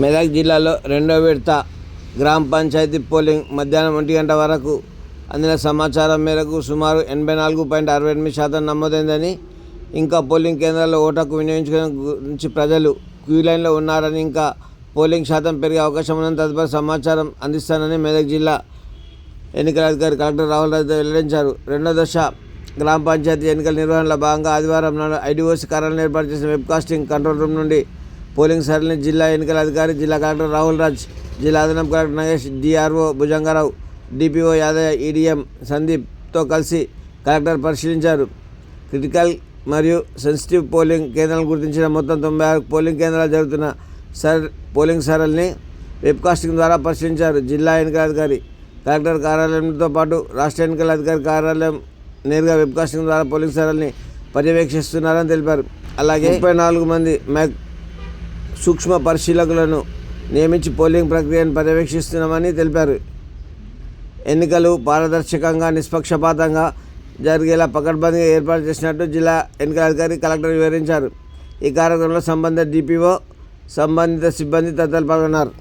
మెదక్ జిల్లాలో రెండో విడత గ్రామ పంచాయతీ పోలింగ్ మధ్యాహ్నం 1 గంట వరకు అందిన సమాచారం మేరకు సుమారు 84.68% నమోదైందని, ఇంకా పోలింగ్ కేంద్రాల్లో ఓటుకు వినియోగించుకునే గురించి ప్రజలు క్యూ లైన్లో ఉన్నారని, ఇంకా పోలింగ్ శాతం పెరిగే అవకాశం ఉందని తదుపరి సమాచారం అందిస్తానని మెదక్ జిల్లా ఎన్నికల అధికారి కలెక్టర్ రాహుల్ రాజ్ వెల్లడించారు. రెండో దశ గ్రామ పంచాయతీ ఎన్నికల నిర్వహణలో భాగంగా ఆదివారం నాడు ఐడిఓసి కార్యాలయంలో ఏర్పాటు చేసిన వెబ్కాస్టింగ్ కంట్రోల్ రూమ్ నుండి పోలింగ్ సరళిని జిల్లా ఎన్నికల అధికారి, జిల్లా కలెక్టర్ రాహుల్ రాజ్, జిల్లా అదనపు collector Nagesh, DRO Bhujangarao, DPO Yadaiah, EDM సందీప్తో కలిసి కలెక్టర్ పరిశీలించారు. క్రిటికల్ మరియు సెన్సిటివ్ పోలింగ్ కేంద్రాలను గుర్తించిన మొత్తం 96 పోలింగ్ కేంద్రాలు జరుగుతున్న పోలింగ్ సరళిని వెబ్కాస్టింగ్ ద్వారా పరిశీలించారు. జిల్లా ఎన్నికల అధికారి కలెక్టర్ కార్యాలయంతో పాటు రాష్ట్ర ఎన్నికల అధికారి కార్యాలయం నేరుగా వెబ్కాస్టింగ్ ద్వారా పోలింగ్ సరళిని పర్యవేక్షిస్తున్నారని తెలిపారు. అలాగే 34 మంది సూక్ష్మ పరిశీలకులను నియమించి పోలింగ్ ప్రక్రియను పర్యవేక్షిస్తున్నామని తెలిపారు. ఎన్నికలు పారదర్శకంగా, నిష్పక్షపాతంగా జరిగేలా పకడ్బందీగా ఏర్పాటు చేసినట్టు జిల్లా ఎన్నికల అధికారి కలెక్టర్ వివరించారు. ఈ కార్యక్రమంలో సంబంధిత డిపిఓ, సంబంధిత సిబ్బంది తదితరులు పాల్గొన్నారు.